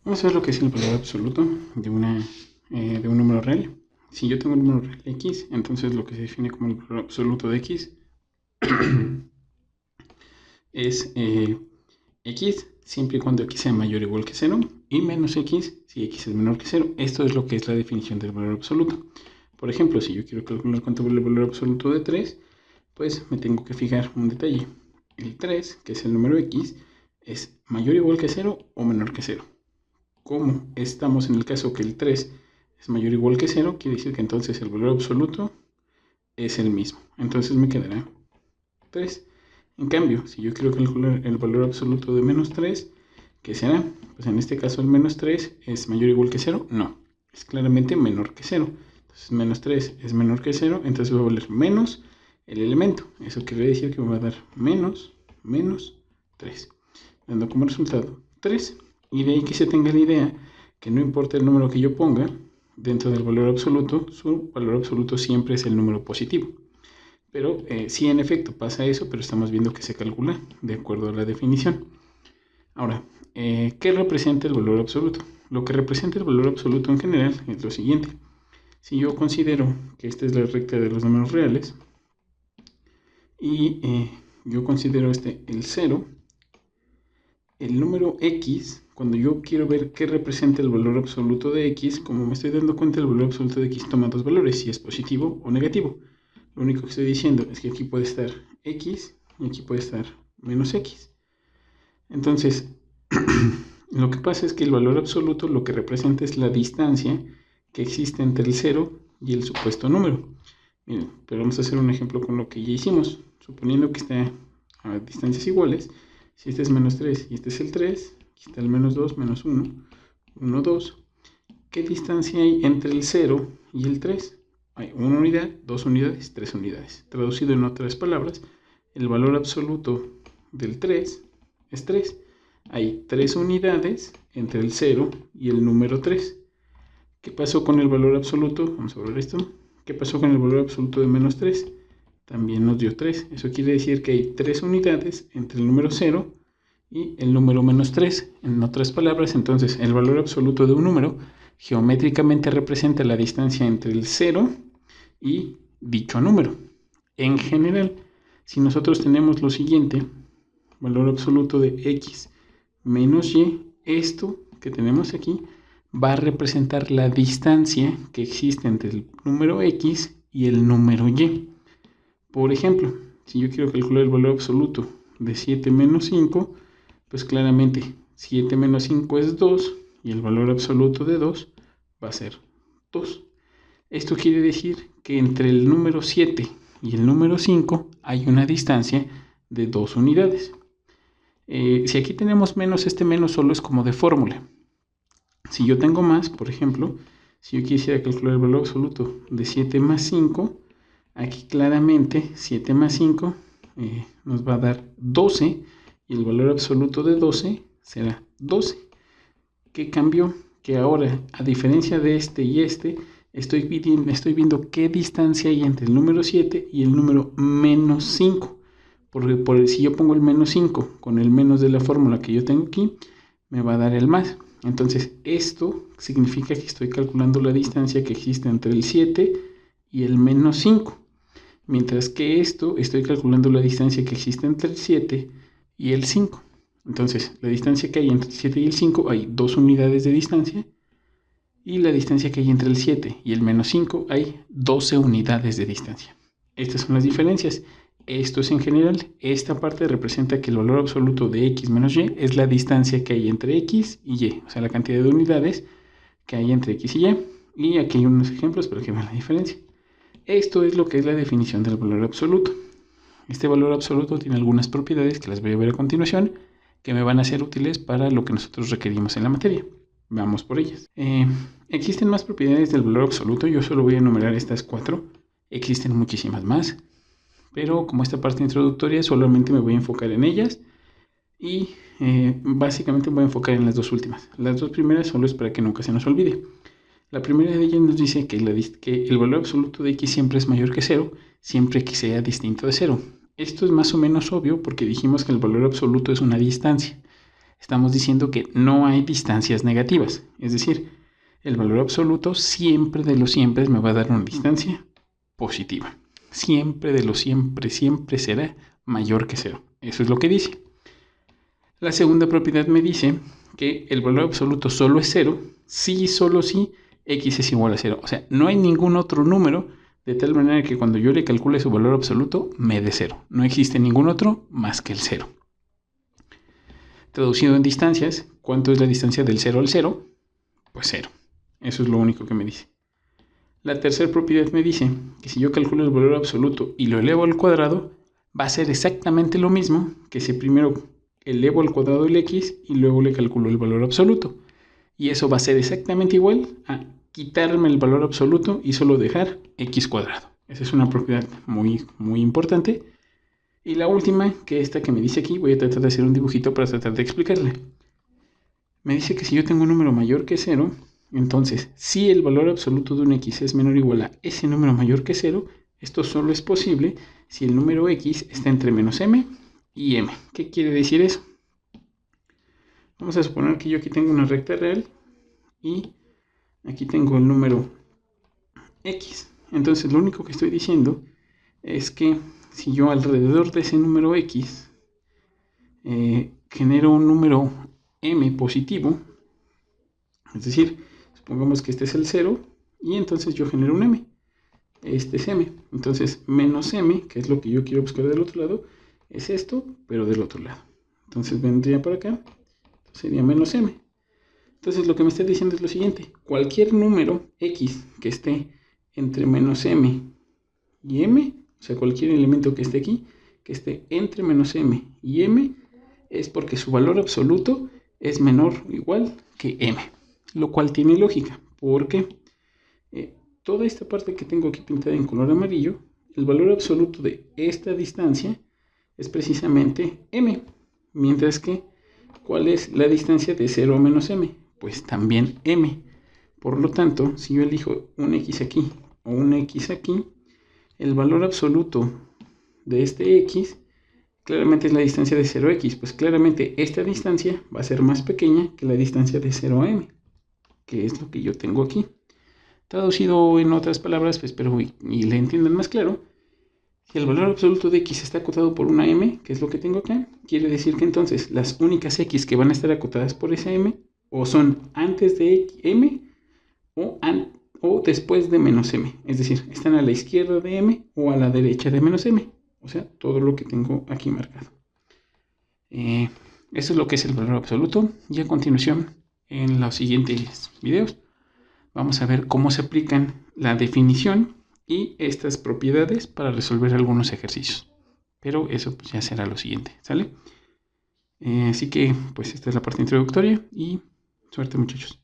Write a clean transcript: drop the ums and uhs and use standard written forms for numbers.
Vamos a ver lo que es el valor absoluto de un número real. Si yo tengo un número real x, entonces lo que se define como el valor absoluto de x es x siempre y cuando x sea mayor o igual que 0 y menos x si x es menor que 0. Esto es lo que es la definición del valor absoluto. Por ejemplo, si yo quiero calcular cuánto vale el valor absoluto de 3, pues me tengo que fijar un detalle. El 3, que es el número x, es mayor o igual que 0 o menor que 0. Como estamos en el caso que el 3 es mayor o igual que 0, quiere decir que entonces el valor absoluto es el mismo. Entonces me quedará 3. En cambio, si yo quiero calcular el valor absoluto de menos 3, ¿qué será? Pues en este caso el menos 3 es mayor o igual que 0. No, es claramente menor que 0. Entonces menos 3 es menor que 0, entonces va a valer menos el elemento. Eso quiere decir que me va a dar menos 3, dando como resultado 3. Y de ahí que se tenga la idea que no importa el número que yo ponga dentro del valor absoluto, su valor absoluto siempre es el número positivo. Pero sí, en efecto, pasa eso, pero estamos viendo que se calcula de acuerdo a la definición. Ahora, ¿qué representa el valor absoluto? Lo que representa el valor absoluto en general es lo siguiente. Si yo considero que esta es la recta de los números reales y yo considero este el 0, el número x, cuando yo quiero ver qué representa el valor absoluto de x, como me estoy dando cuenta, el valor absoluto de x toma dos valores, si es positivo o negativo. Lo único que estoy diciendo es que aquí puede estar x y aquí puede estar menos x. Entonces, lo que pasa es que el valor absoluto lo que representa es la distancia que existe entre el 0 y el supuesto número. Miren, pero vamos a hacer un ejemplo con lo que ya hicimos. Suponiendo que esté a distancias iguales, si este es menos 3 y este es el 3, aquí está el menos 2, menos 1, 1, 2. ¿Qué distancia hay entre el 0 y el 3? Hay una unidad, 2 unidades, 3 unidades. Traducido en otras palabras, el valor absoluto del 3 es 3. Hay 3 unidades entre el 0 y el número 3. ¿Qué pasó con el valor absoluto? Vamos a ver esto. ¿Qué pasó con el valor absoluto de menos 3? También nos dio 3. Eso quiere decir que hay 3 unidades entre el número 0 y el número menos 3. En otras palabras, entonces, el valor absoluto de un número geométricamente representa la distancia entre el 0 y dicho número. En general, si nosotros tenemos lo siguiente, valor absoluto de x menos y, esto que tenemos aquí va a representar la distancia que existe entre el número x y el número y. Por ejemplo, si yo quiero calcular el valor absoluto de 7 menos 5, pues claramente 7 menos 5 es 2 y el valor absoluto de 2 va a ser 2. Esto quiere decir que entre el número 7 y el número 5 hay una distancia de 2 unidades. Si aquí tenemos menos, este menos solo es como de fórmula. Si yo tengo más, por ejemplo, si yo quisiera calcular el valor absoluto de 7 más 5, aquí claramente 7 más 5 nos va a dar 12 y el valor absoluto de 12 será 12. ¿Qué cambió? Que ahora, a diferencia de este y este, estoy viendo qué distancia hay entre el número 7 y el número menos 5. Porque si yo pongo el menos 5 con el menos de la fórmula que yo tengo aquí, me va a dar el más. Entonces, esto significa que estoy calculando la distancia que existe entre el 7 y el menos 5. Mientras que esto, estoy calculando la distancia que existe entre el 7 y el 5. Entonces, la distancia que hay entre el 7 y el 5, hay 2 unidades de distancia. Y la distancia que hay entre el 7 y el menos 5, hay 12 unidades de distancia. Estas son las diferencias. Esto es en general. Esta parte representa que el valor absoluto de x menos y es la distancia que hay entre x y y. O sea, la cantidad de unidades que hay entre x y y. Y aquí hay unos ejemplos para que vean la diferencia. Esto es lo que es la definición del valor absoluto. Este valor absoluto tiene algunas propiedades que las voy a ver a continuación, que me van a ser útiles para lo que nosotros requerimos en la materia. Vamos por ellas. Existen más propiedades del valor absoluto. Yo solo voy a enumerar estas 4. Existen muchísimas más, pero como esta parte introductoria solamente me voy a enfocar en ellas y básicamente me voy a enfocar en las dos últimas. Las dos primeras solo es para que nunca se nos olvide. La primera de ellas nos dice que el valor absoluto de x siempre es mayor que 0, siempre que sea distinto de 0. Esto es más o menos obvio porque dijimos que el valor absoluto es una distancia. estamos diciendo que no hay distancias negativas. Es decir, el valor absoluto siempre de los siempre me va a dar una distancia positiva. Siempre de los siempre será mayor que 0. Eso es lo que dice. La segunda propiedad me dice que el valor absoluto solo es 0 si y solo si x es igual a 0. O sea, no hay ningún otro número de tal manera que cuando yo le calcule su valor absoluto me dé 0. No existe ningún otro más que el 0. Traducido en distancias, ¿cuánto es la distancia del 0 al 0? Pues 0. Eso es lo único que me dice. La tercera propiedad me dice que si yo calculo el valor absoluto y lo elevo al cuadrado, va a ser exactamente lo mismo que si primero elevo al cuadrado el x y luego le calculo el valor absoluto. Y eso va a ser exactamente igual a quitarme el valor absoluto y solo dejar x cuadrado. Esa es una propiedad muy importante. Y la última, que esta que me dice aquí, voy a tratar de hacer un dibujito para tratar de explicarle. Me dice que si yo tengo un número mayor que 0, entonces, si el valor absoluto de un x es menor o igual a ese número mayor que 0, esto solo es posible si el número x está entre menos m y m. ¿Qué quiere decir eso? Vamos a suponer que yo aquí tengo una recta real y aquí tengo el número x. Entonces, lo único que estoy diciendo es que si yo alrededor de ese número x genero un número m positivo, es decir, supongamos que este es el 0 y entonces yo genero un m. Este es m. Entonces, menos m, que es lo que yo quiero buscar del otro lado, es esto, pero del otro lado. Entonces vendría por acá, sería menos m. Entonces lo que me está diciendo es lo siguiente. Cualquier número x que esté entre menos m y m, o sea, cualquier elemento que esté aquí, que esté entre menos m y m, es porque su valor absoluto es menor o igual que m. Lo cual tiene lógica, porque toda esta parte que tengo aquí pintada en color amarillo, el valor absoluto de esta distancia es precisamente m. Mientras que, ¿cuál es la distancia de 0 a menos m? Pues también m. Por lo tanto, si yo elijo un x aquí o un x aquí, el valor absoluto de este x claramente es la distancia de 0x. Pues claramente esta distancia va a ser más pequeña que la distancia de 0 a m, que es lo que yo tengo aquí. Traducido en otras palabras, pues espero y le entiendan más claro, si el valor absoluto de x está acotado por una m, que es lo que tengo acá, quiere decir que entonces las únicas x que van a estar acotadas por esa m o son antes de m o después de menos m. Es decir, están a la izquierda de m o a la derecha de menos m. O sea, todo lo que tengo aquí marcado. Eso es lo que es el valor absoluto. Y a continuación, en los siguientes videos, vamos a ver cómo se aplican la definición y estas propiedades para resolver algunos ejercicios. Pero eso pues ya será lo siguiente, ¿sale? Así que pues esta es la parte introductoria y suerte, muchachos.